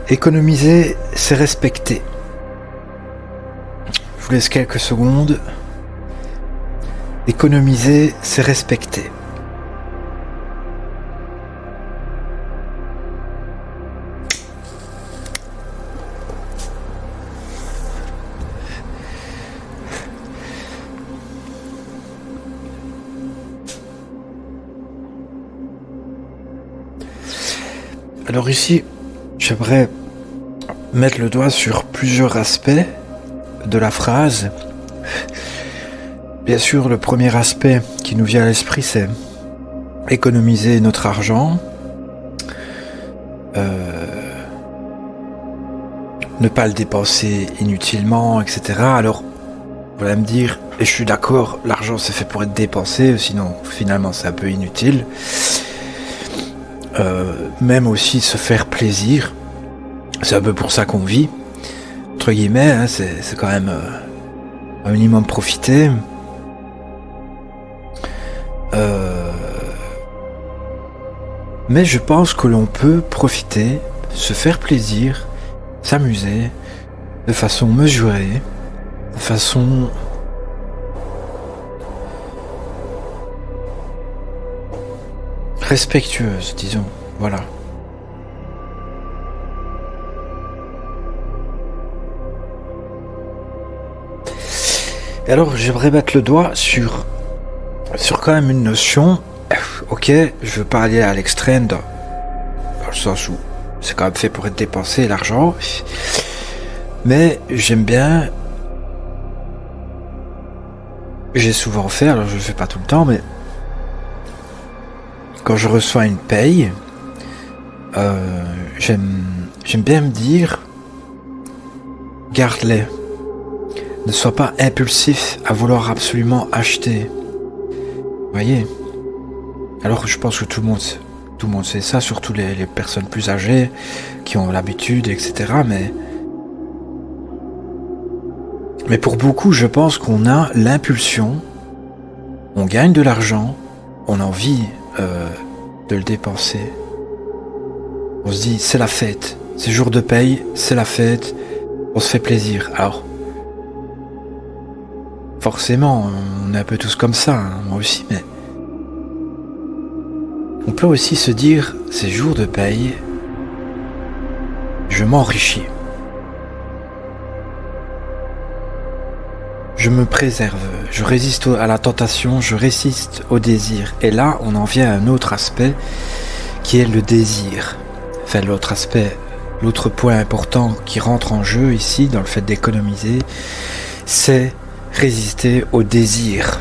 Économiser, c'est respecter. Je vous laisse quelques secondes. Économiser, c'est respecter. Alors ici, j'aimerais mettre le doigt sur plusieurs aspects de la phrase. Bien sûr, le premier aspect qui nous vient à l'esprit, c'est économiser notre argent, ne pas le dépenser inutilement, etc. Alors, vous allez me dire, et je suis d'accord, l'argent c'est fait pour être dépensé, sinon finalement c'est un peu inutile. Même aussi se faire plaisir, c'est un peu pour ça qu'on vit, entre guillemets, hein, c'est quand même un minimum profiter. Mais je pense que l'on peut profiter, se faire plaisir, s'amuser de façon mesurée, de façon respectueuse, disons, voilà. Et alors, j'aimerais mettre le doigt sur quand même une notion. Ok, je veux pas aller à l'extrême dans le sens où c'est quand même fait pour être dépensé, l'argent. Mais j'aime bien. J'ai souvent fait, alors je le fais pas tout le temps, mais quand je reçois une paye, j'aime bien me dire, garde-les. Ne sois pas impulsif à vouloir absolument acheter. Vous voyez? Alors je pense que tout le monde sait ça, surtout les personnes plus âgées qui ont l'habitude, etc. Mais pour beaucoup, je pense qu'on a l'impulsion, on gagne de l'argent, on a envie de le dépenser. On se dit, c'est la fête, c'est jour de paye, c'est la fête, on se fait plaisir. Alors, forcément, on est un peu tous comme ça, hein, moi aussi, mais on peut aussi se dire, c'est jour de paye, je m'enrichis. Je me préserve, je résiste à la tentation, je résiste au désir. Et là, on en vient à un autre aspect qui est le désir. Enfin, l'autre point important qui rentre en jeu ici, dans le fait d'économiser, c'est résister au désir.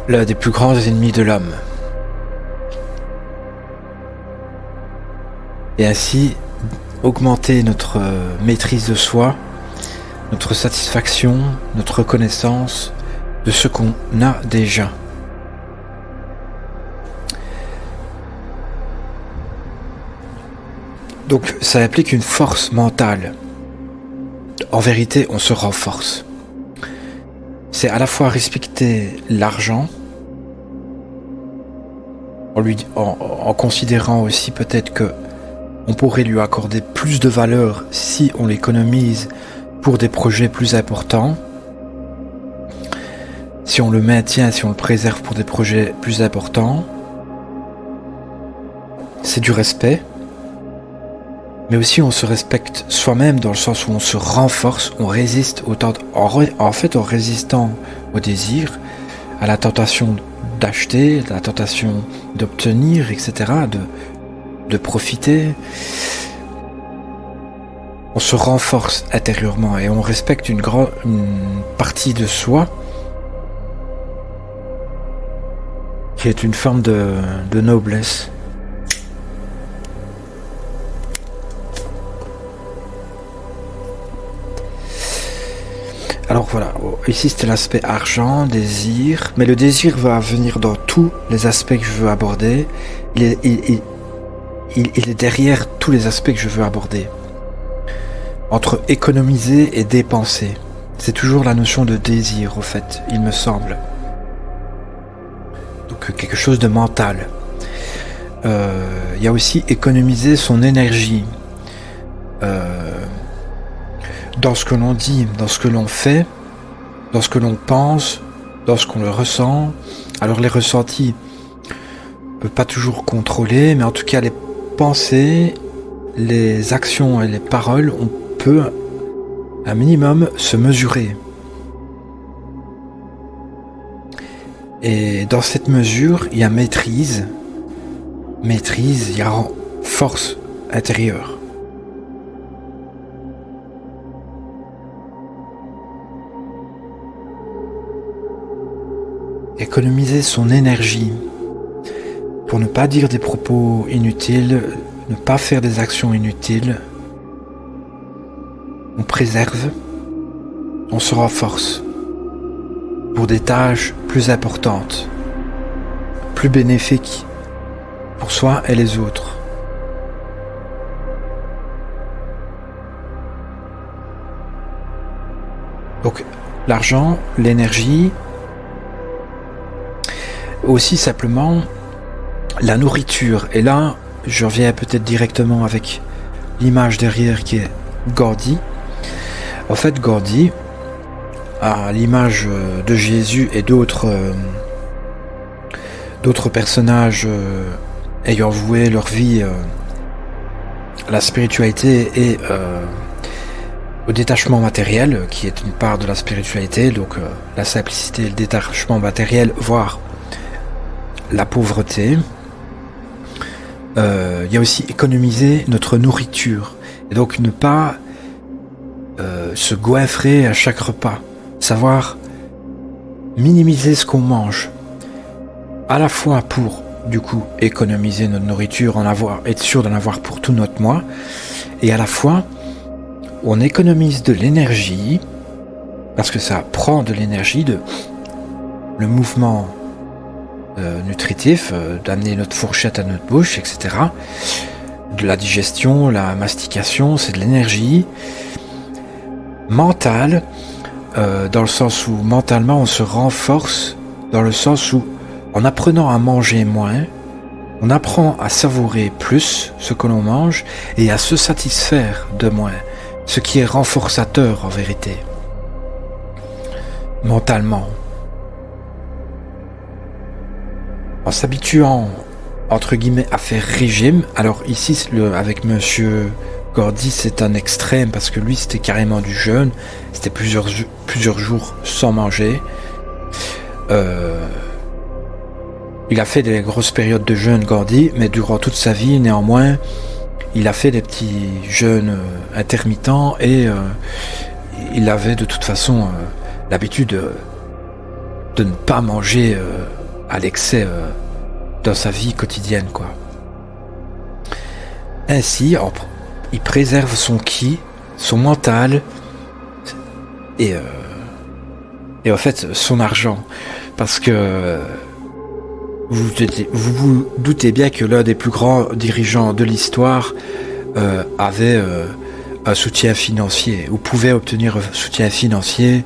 L'un des plus grands ennemis de l'homme. Et ainsi, augmenter notre maîtrise de soi, notre satisfaction, notre reconnaissance de ce qu'on a déjà. Donc ça implique une force mentale. En vérité, on se renforce. C'est à la fois respecter l'argent, en considérant aussi peut-être que on pourrait lui accorder plus de valeur si on l'économise pour des projets plus importants. Si on le maintient, si on le préserve pour des projets plus importants. C'est du respect. Mais aussi on se respecte soi-même dans le sens où on se renforce, on résiste en fait en résistant au désir, à la tentation d'acheter, à la tentation d'obtenir, etc., de profiter. On se renforce intérieurement et on respecte une partie de soi qui est une forme de noblesse. Alors voilà, ici c'était l'aspect argent, désir, mais le désir va venir dans tous les aspects que je veux aborder. Il est derrière tous les aspects que je veux aborder. Entre économiser et dépenser. C'est toujours la notion de désir, au fait, il me semble. Donc quelque chose de mental. il y a aussi économiser son énergie dans ce que l'on dit, dans ce que l'on fait, dans ce que l'on pense, dans ce qu'on le ressent. Alors les ressentis, on ne peut pas toujours contrôler, mais en tout cas les pensées, les actions et les paroles, on peut un minimum se mesurer. Et dans cette mesure, il y a maîtrise, il y a force intérieure. Économiser son énergie pour ne pas dire des propos inutiles, ne pas faire des actions inutiles. On préserve, on se renforce pour des tâches plus importantes, plus bénéfiques pour soi et les autres. Donc l'argent, l'énergie, aussi simplement la nourriture. Et là, je reviens peut-être directement avec l'image derrière qui est Gandhi. En fait, Gandhi, à l'image de Jésus et d'autres personnages ayant voué leur vie à la spiritualité et au détachement matériel, qui est une part de la spiritualité, donc la simplicité, le détachement matériel, voire la pauvreté. Il y a aussi économiser notre nourriture, et donc ne pas se goinfrer à chaque repas, savoir minimiser ce qu'on mange, à la fois pour du coup économiser notre nourriture, être sûr d'en avoir pour tout notre mois, et à la fois on économise de l'énergie, parce que ça prend de l'énergie, le mouvement nutritif, d'amener notre fourchette à notre bouche, etc. De la digestion, la mastication, c'est de l'énergie mentale, dans le sens où mentalement on se renforce, dans le sens où en apprenant à manger moins, on apprend à savourer plus ce que l'on mange et à se satisfaire de moins, ce qui est renforçateur en vérité, mentalement. En s'habituant, entre guillemets, à faire régime, alors ici, avec Monsieur Gandhi, c'est un extrême, parce que lui, c'était carrément du jeûne, c'était plusieurs jours sans manger. Il a fait des grosses périodes de jeûne, Gandhi, mais durant toute sa vie, néanmoins, il a fait des petits jeûnes intermittents, et il avait de toute façon l'habitude de ne pas manger à l'excès dans sa vie quotidienne, quoi. Ainsi, il préserve son ki, son mental et en fait son argent, parce que vous vous doutez bien que l'un des plus grands dirigeants de l'histoire avait un soutien financier, ou pouvait obtenir un soutien financier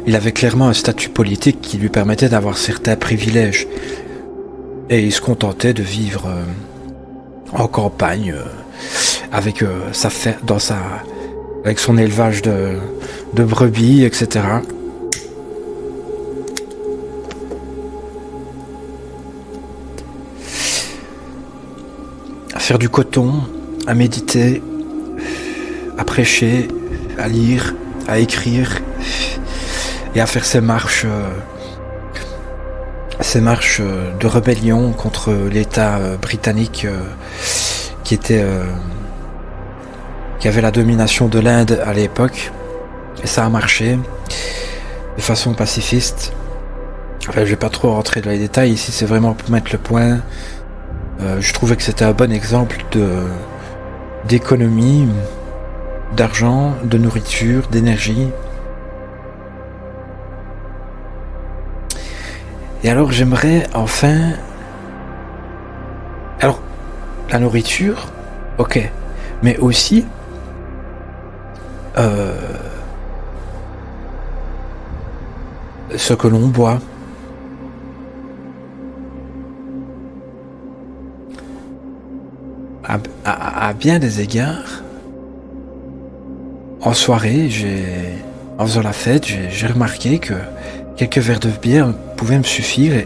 il avait clairement un statut politique qui lui permettait d'avoir certains privilèges. Et il se contentait de vivre en campagne avec avec son élevage de brebis, etc. À faire du coton, à méditer, à prêcher, à lire, à écrire et à faire ces marches de rébellion contre l'État britannique qui avait la domination de l'Inde à l'époque, et ça a marché de façon pacifiste. Enfin, je vais pas trop rentrer dans les détails ici, c'est vraiment pour mettre le point. Je trouvais que c'était un bon exemple d'économie, d'argent, de nourriture, d'énergie. Et alors j'aimerais enfin... Alors, la nourriture, ok, mais aussi ce que l'on boit. à bien des égards, en soirée, en faisant la fête, j'ai remarqué que quelques verres de bière pouvaient me suffire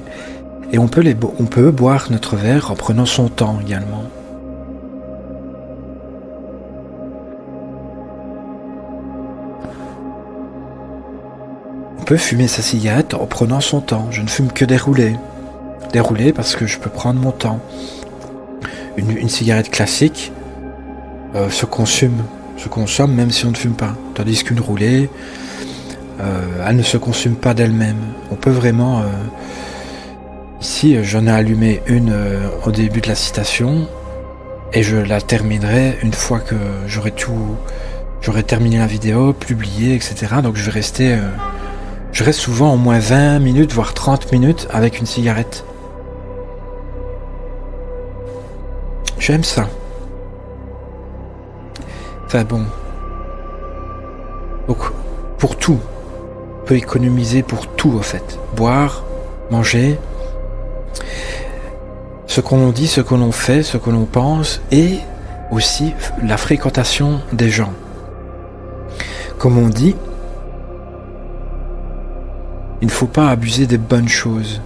et on peut boire notre verre en prenant son temps également. On peut fumer sa cigarette en prenant son temps. Je ne fume que des roulés. Des roulés parce que je peux prendre mon temps. Une cigarette classique se consomme même si on ne fume pas. Tandis qu'une roulée, elle ne se consume pas d'elle-même. On peut vraiment... ici, j'en ai allumé une au début de la citation et je la terminerai une fois que j'aurai terminé la vidéo, publié, etc. Donc je reste souvent au moins 20 minutes, voire 30 minutes avec une cigarette. J'aime ça. Enfin bon. Donc, pour tout. On peut économiser pour tout, en fait. Boire, manger, ce qu'on dit, ce que l'on fait, ce que l'on pense, et aussi la fréquentation des gens. Comme on dit, il ne faut pas abuser des bonnes choses.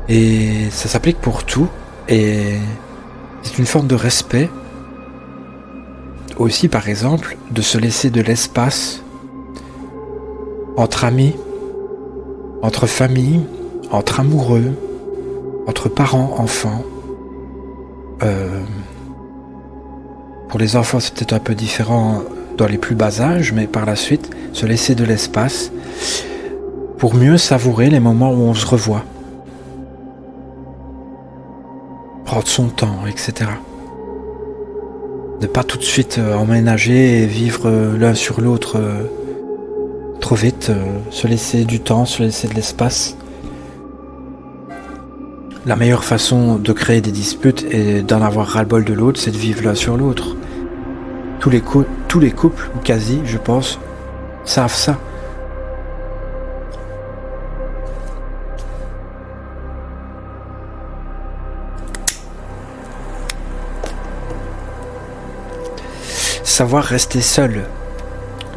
Et ça s'applique pour tout, et c'est une forme de respect. Aussi, par exemple, de se laisser de l'espace entre amis, entre familles, entre amoureux, entre parents, enfants. Pour les enfants, c'est peut-être un peu différent dans les plus bas âges, mais par la suite, se laisser de l'espace pour mieux savourer les moments où on se revoit. Prendre son temps, etc. Ne pas tout de suite emménager et vivre l'un sur l'autre trop vite, se laisser du temps, se laisser de l'espace. La meilleure façon de créer des disputes et d'en avoir ras-le-bol de l'autre, c'est de vivre l'un sur l'autre. Tous les couples, ou quasi, je pense, savent ça. Savoir rester seul,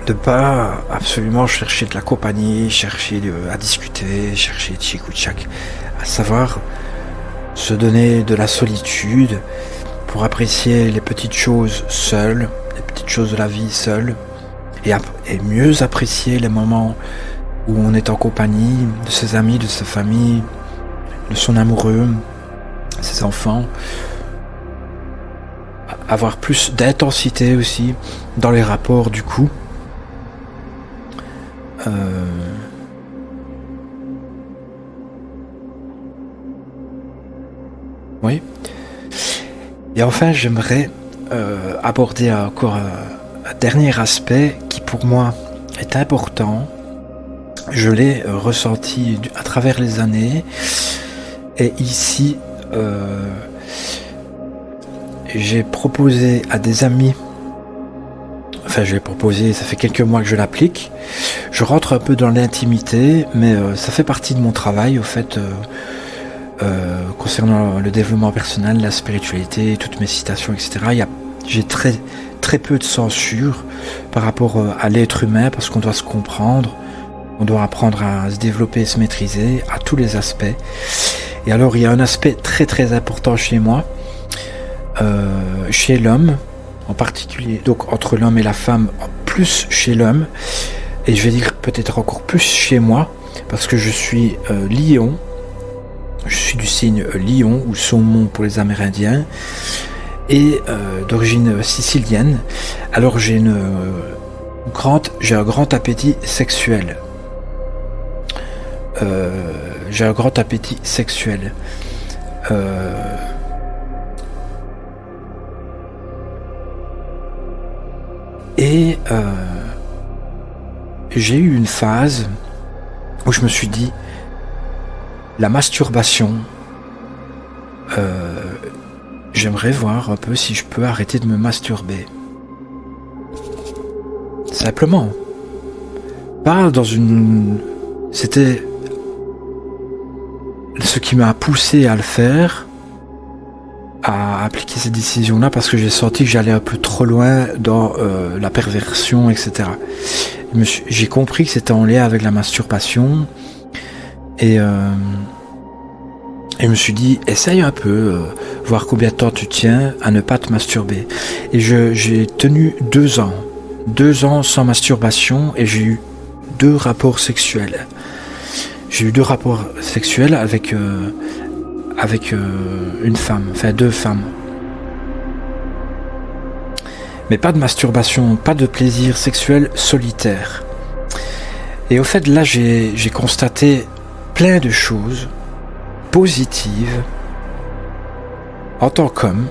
de pas absolument chercher de la compagnie, chercher à discuter, chercher tchic ou tchac, à savoir se donner de la solitude pour apprécier les petites choses seul, les petites choses de la vie seul, et mieux apprécier les moments où on est en compagnie de ses amis, de sa famille, de son amoureux, ses enfants. Avoir plus d'intensité aussi dans les rapports du coup. Oui. Et enfin, j'aimerais aborder encore un dernier aspect qui pour moi est important. Je l'ai ressenti à travers les années. Et ici, j'ai proposé à des amis, ça fait quelques mois que je l'applique. Je rentre un peu dans l'intimité, mais ça fait partie de mon travail, au fait, concernant le développement personnel, la spiritualité, toutes mes citations, etc. J'ai très peu de censure par rapport à l'être humain, parce qu'on doit se comprendre, on doit apprendre à se développer et se maîtriser à tous les aspects. Et alors, il y a un aspect très important chez moi, chez l'homme en particulier, donc entre l'homme et la femme, plus chez l'homme, et je vais dire peut-être encore plus chez moi, parce que je suis lion, je suis du signe lion ou saumon pour les Amérindiens, et d'origine sicilienne. Alors j'ai un grand appétit sexuel. Et j'ai eu une phase où je me suis dit, la masturbation, j'aimerais voir un peu si je peux arrêter de me masturber. Simplement. Pas dans une... C'était ce qui m'a poussé à le faire, à appliquer cette décision-là parce que j'ai senti que j'allais un peu trop loin dans la perversion, etc. J'ai compris que c'était en lien avec la masturbation et je me suis dit, essaye un peu, voir combien de temps tu tiens à ne pas te masturber. Et j'ai tenu 2 ans. 2 ans sans masturbation et j'ai eu 2 rapports sexuels. J'ai eu 2 rapports sexuels avec une femme, enfin 2 femmes. Mais pas de masturbation, pas de plaisir sexuel solitaire. Et au fait, là, j'ai constaté plein de choses positives en tant qu'homme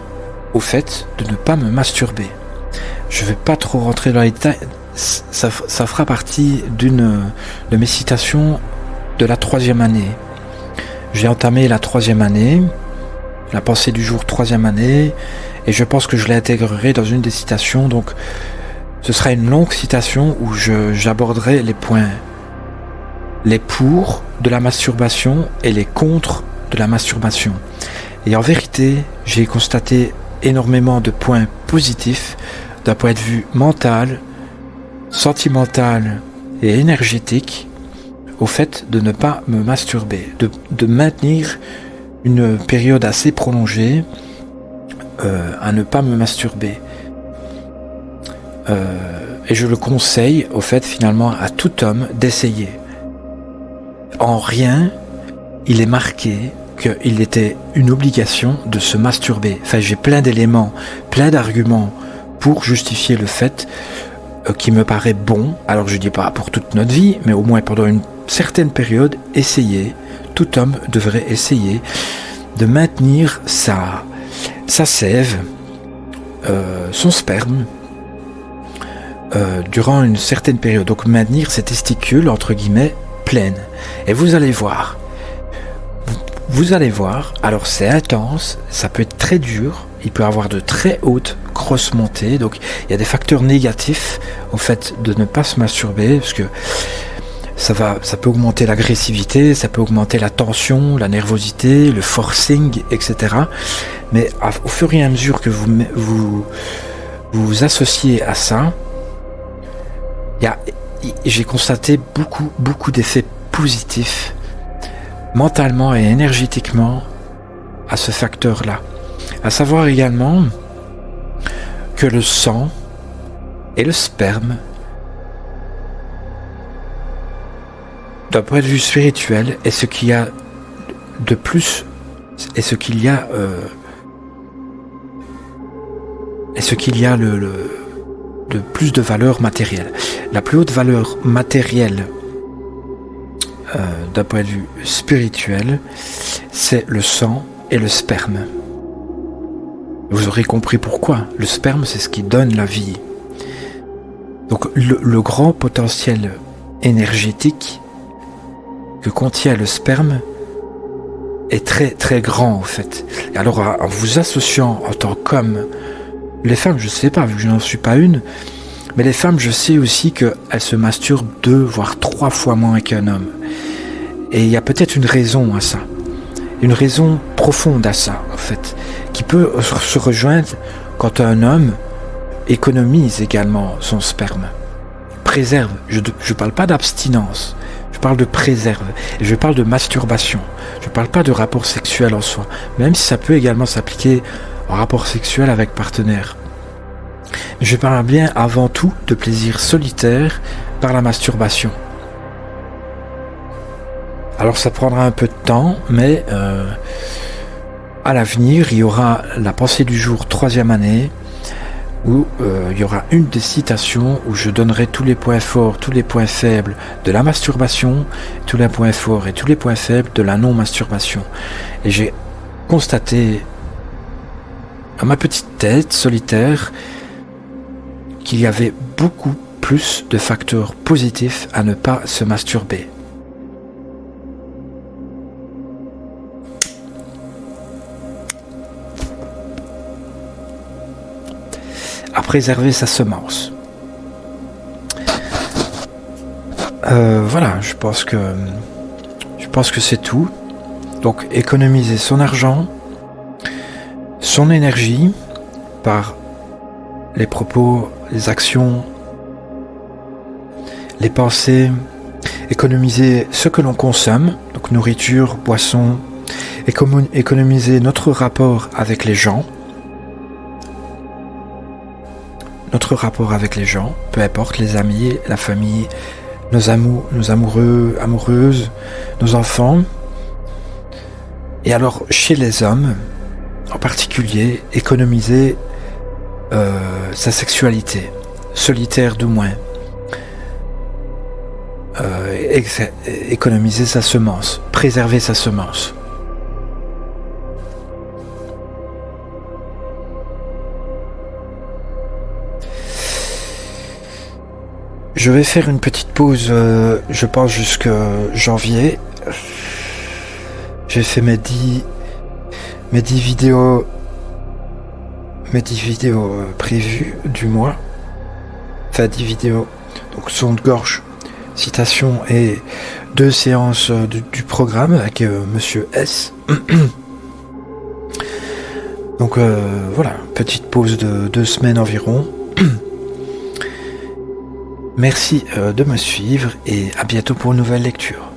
au fait de ne pas me masturber. Je ne vais pas trop rentrer dans les détails, ça fera partie d'une de mes citations de la 3e année. J'ai entamé la 3e année, la pensée du jour 3e année, et je pense que je l'intégrerai dans une des citations, donc ce sera une longue citation où j'aborderai les points, les pour de la masturbation et les contre de la masturbation. Et en vérité, j'ai constaté énormément de points positifs d'un point de vue mental, sentimental et énergétique au fait de ne pas me masturber, de maintenir une période assez prolongée à ne pas me masturber. Et je le conseille au fait finalement à tout homme d'essayer. En rien, il est marqué qu'il était une obligation de se masturber. Enfin, j'ai plein d'éléments, plein d'arguments pour justifier le fait qui me paraît bon. Alors je dis pas pour toute notre vie, mais au moins pendant une certaine période, essayer. Tout homme devrait essayer de maintenir sa sève, son sperme, durant une certaine période. Donc maintenir ses testicules, entre guillemets, pleines. Et vous allez voir. Vous allez voir, alors c'est intense, ça peut être très dur, il peut avoir de très hautes grosses montées, donc il y a des facteurs négatifs au fait de ne pas se masturber, parce que ça peut augmenter l'agressivité, ça peut augmenter la tension, la nervosité, le forcing, etc. Mais au fur et à mesure que vous associez à ça, j'ai constaté beaucoup d'effets positifs mentalement et énergétiquement à ce facteur-là. À savoir également que le sang et le sperme, d'un point de vue spirituel, est ce qu'il y a de plus, est ce qu'il y a de plus de valeur matérielle. La plus haute valeur matérielle d'un point de vue spirituel, c'est le sang et le sperme. Vous aurez compris pourquoi. Le sperme, c'est ce qui donne la vie. Donc le grand potentiel énergétique que contient le sperme est très très grand en fait. Et alors en vous associant en tant qu'homme, les femmes, je sais pas, vu que je n'en suis pas une, mais les femmes, je sais aussi qu'elles se masturbent 2 voire 3 fois moins qu'un homme. Et il y a peut-être une raison à ça. Une raison profonde à ça, en fait, qui peut se rejoindre quand un homme économise également son sperme. Préserve. Je ne parle pas d'abstinence. Je parle de préserve. Et je parle de masturbation. Je ne parle pas de rapport sexuel en soi. Même si ça peut également s'appliquer en rapport sexuel avec partenaire. Je parle bien avant tout de plaisir solitaire par la masturbation. Alors ça prendra un peu de temps, mais à l'avenir, il y aura la pensée du jour 3e année, où il y aura une des citations où je donnerai tous les points forts, tous les points faibles de la masturbation, tous les points forts et tous les points faibles de la non-masturbation. Et j'ai constaté à ma petite tête solitaire qu'il y avait beaucoup plus de facteurs positifs à ne pas se masturber. À préserver sa semence. Voilà, je pense que c'est tout. Donc économiser son argent, son énergie par les propos, les actions, les pensées, économiser ce que l'on consomme, donc nourriture, boisson, économiser notre rapport avec les gens, peu importe, les amis, la famille, nos amoureux, amoureuses, nos enfants. Et alors, chez les hommes, en particulier, économiser sa sexualité, solitaire de moins. Économiser sa semence, préserver sa semence. Je vais faire une petite pause, je pense jusqu'à janvier. J'ai fait mes 10 vidéos prévues du mois. Enfin 10 vidéos. Donc son de gorge, citation et 2 séances du programme avec Monsieur S. Donc voilà, petite pause de 2 semaines environ. Merci de me suivre et à bientôt pour une nouvelle lecture.